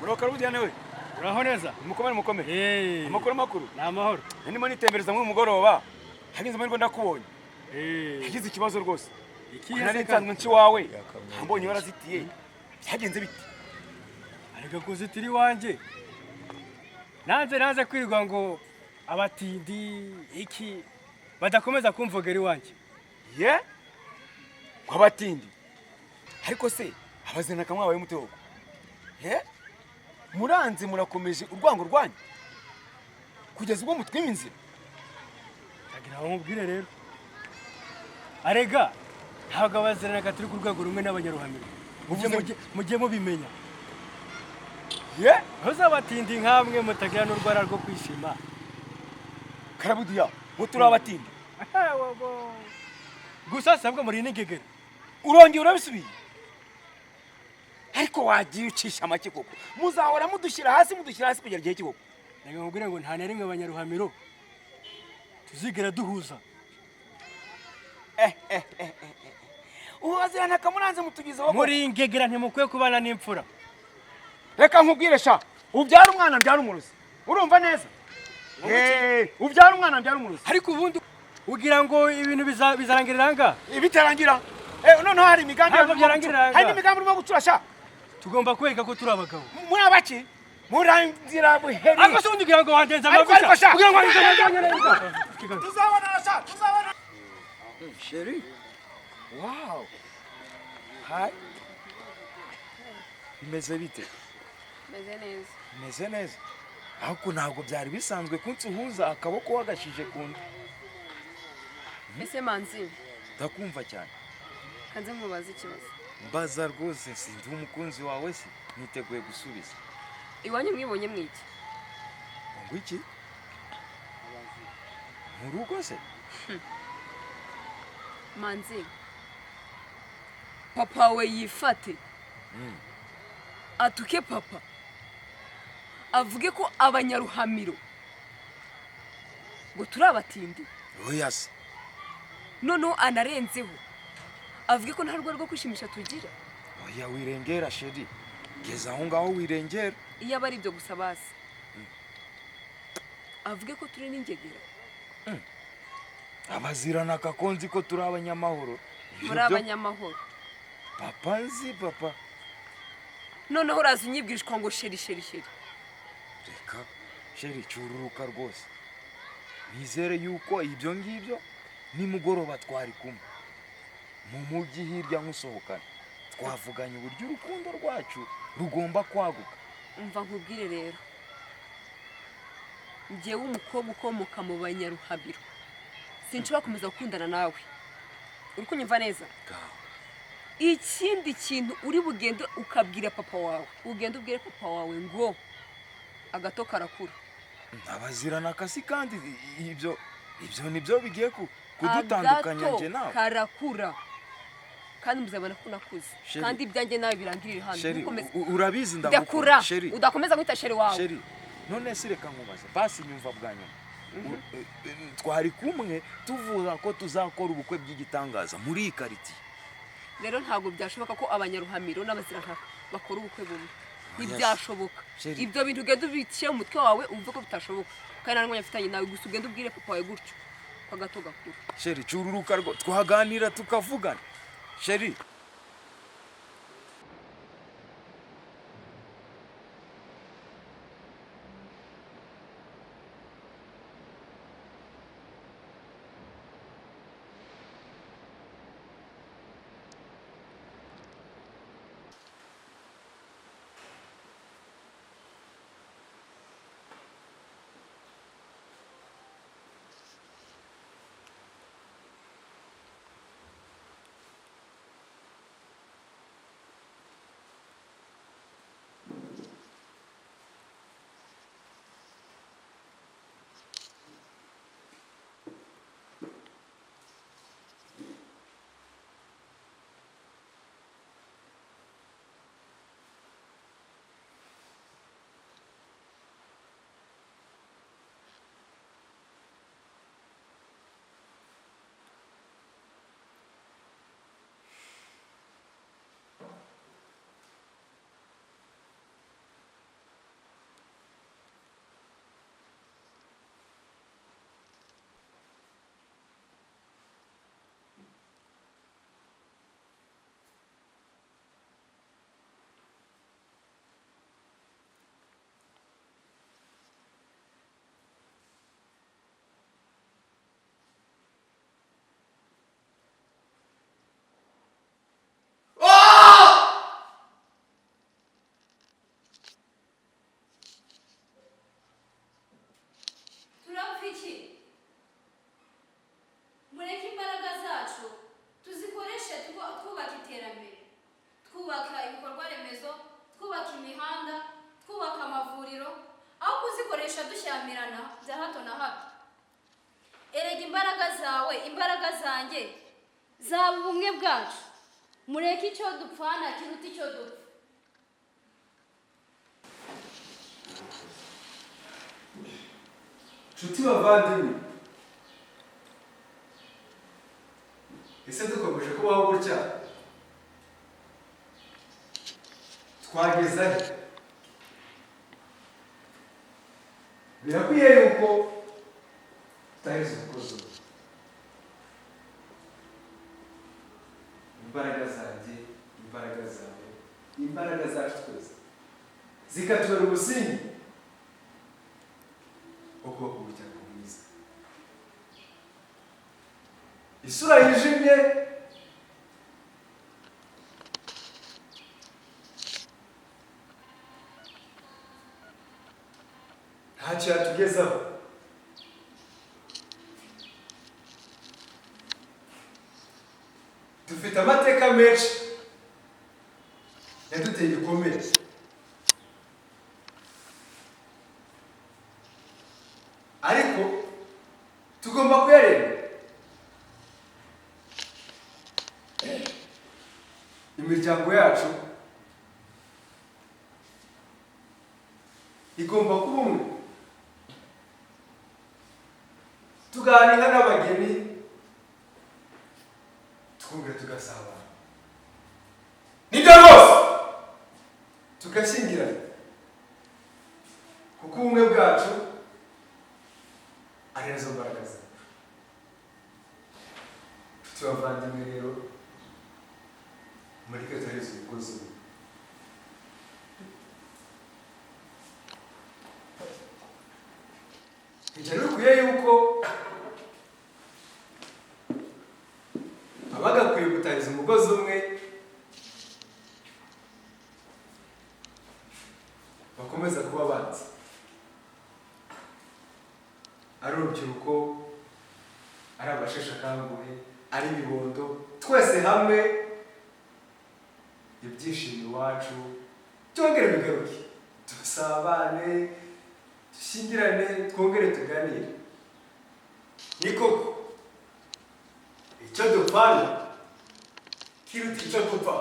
Uroka rudiane we. Uraho neza? Mukomere. Amakuru makuru. Ni amahoro. Ndimo nitembereza mu mugoroba. Hagize muri ndakubonye. Hagize ikibazo rwose. Nari nsanzwe nci wawe. Mbonye warazitiye. Byagenze bite? Arega kuzitira iwanje. Nanze kwirwa ngo abatindi iki badakomeza kumvogera iwanje. Ye? Kwabatindi. Ariko se abazena kamwe abaye mutego. Ye? Muranze murakomeje urwango rwanyu. Kugeza ubwo mutwima inzira. Agira aho mubwire rero. Arega ntabwo abazeranaga turi ku rwego rumwe n'abanyaruhamiro. Mujye mubimenya. Ye? Ntuzabatindi nkamwe mutagira n'urwara rwo kwishima. Karabudiya, ngo turabatindi. Gusa sabwa muri nigegera. Urongeye urabisubiye. Ariko wagiye ucisha make koko. Muzahora mudushyira hasi kugera igihe kiko. Nanga nkubwire ngo nta narimwe abanyaruhamiro tuzigera duhuza. Uwazirana kamuranze mutugizeho. Muri ngegera ntimukwiye kubana n'imfura. Reka nkubwire sha, ubyara umwana mbyara umuruzi. Urumva neza? Ubyara umwana mbyara umuruzi. Ariko ubundi ugira ngo ibintu bizarangirira nga? Ibitarangira. Noneho hari imigambi hari imigambi urimo gucura sha. Tugomba kwereka ko turi abagabo. Muri abaki? Murangira buheri. Ariko se undi ugira ngo wandenza amavuta. Ugira ngo wandenza amavuta. Tuzabona sha, tuzabona. Sheri. Wow. Hi. Imeze bite? Meze neza. Ahubwo ntabwo byari bisanzwe kunsuhuza akaboko wagashije kundi. Ese manzi. Ndakumva cyane. Kanze mubaza ikibazo. Mbaza rwose sindi umukunzi wawe se niteguye gusubiza. Iwanyu mwibonye mwiki? Ngo iki? Mu rugo se? Manzi. Papa we yifate. Atuke papa. Avuge ko abanyaruhamiro ngo turabatindi. Oya se. Noneho anarenzeho. Avuge ko nta rwo rwo kwishimisha tugira. Oya wirengera sheri. Geza aho ngaho wirengera. Iyo abari byo gusa basi. Avuge ko turi n'ingegera. Abazirana kakonzi ko turi abanyamahoro. Muri abanyamahoro. Papa nzi papa. Noneho uraza unyibwishwa ngo sheri. Reka sheri cyururuka rwose. Nizere yuko ibyo ngibyo nimugoroba twari kumwe. Mu mujyi hirya nkusohokana. Twavuganye uburyo urukundo rwacu rugomba kwaguka. Umva nkubwire rero. Ngiye w'umukobwa ukomoka mu banyaruhabiro. Sinshobora kumeza gukundana nawe. Uri kunyumva neza? Ikindi kintu uri bugende ukabwira papa wawe. Ugende ubwire papa wawe ngo agato karakura. Abazirana kasi kandi ibyo nibyo bigiye kudutandukanya nje nawe. Agato karakura. Kandi muzabona ko nakuze. Kandi ibyanjye nawe birangirira hano. Sheri, urabizi ndagukunda. Sheri. Udakomeza kwita sheri wawe. Sheri. None si reka nkubaze. Basi nyumva bwanyu. Twari kumwe tuvuga ko tuzakora ubukwe bw'igitangaza muri ikariti. Rero ntabwo byashoboka ko abanyaruhamiro n'abazirana bakora ubukwe bumwe. Ntibyashoboka. Ibyo bintu ugenda ubitiye mu mutwe wawe umva ko bitashoboka. Kandi nta n'umwe afitanye nawe gusa ugenda ubwire papa wawe gutyo. Kwa gato gakuru. Sheri cyururuka rwo twaganira tukavugana. Sheri. iki mureke imbaraga zacu tuzikoreshe twubaka iterambere, twubaka ibikorwa remezo, twubaka imihanda, twubaka amavuriro, aho kuzikoresha dushyamirana bya hato na hato. Erega imbaraga zawe imbaraga zanjye zaba ubumwe bwacu. Mureke icyo dupfana kiruta icyo dupfa. Nshuti bavandimwe, ese dukomeje kubaho gutya twageza he? Birakwiye yuko tutaheza umukozi umwe. Imbaraga zanjye, imbaraga zawe, imbaraga zacu twese zikatubera umusingi wo kubaka umuryango mwiza. Isura yijimye ntacyo yatugezaho. Dufite amateka menshi yaduteye igikomere, ariko tugomba kuyareba. Imiryango yacu igomba kuba umwe, tuganira n'abageni, twumve tugasabana, nibyo rwose tugashyingirana, kuko ubumwe bwacu ari nazo mbaraga zacu. Nshuti bavandimwe rero, mureke tuheze umugozi umwe. Ibyo bikwiye yuko abagakwiye gutahiriza umugozi umwe bakomeza kuba abanzi, ari urubyiruko, ari abasheshe akanguhe, ari ibibondo, twese hamwe ibyishimo iwacu byongere bigaruke, dusabane, dushyingirane, twongere tuganire. Ni koko icyo dupfana kiruta icyo dupfa.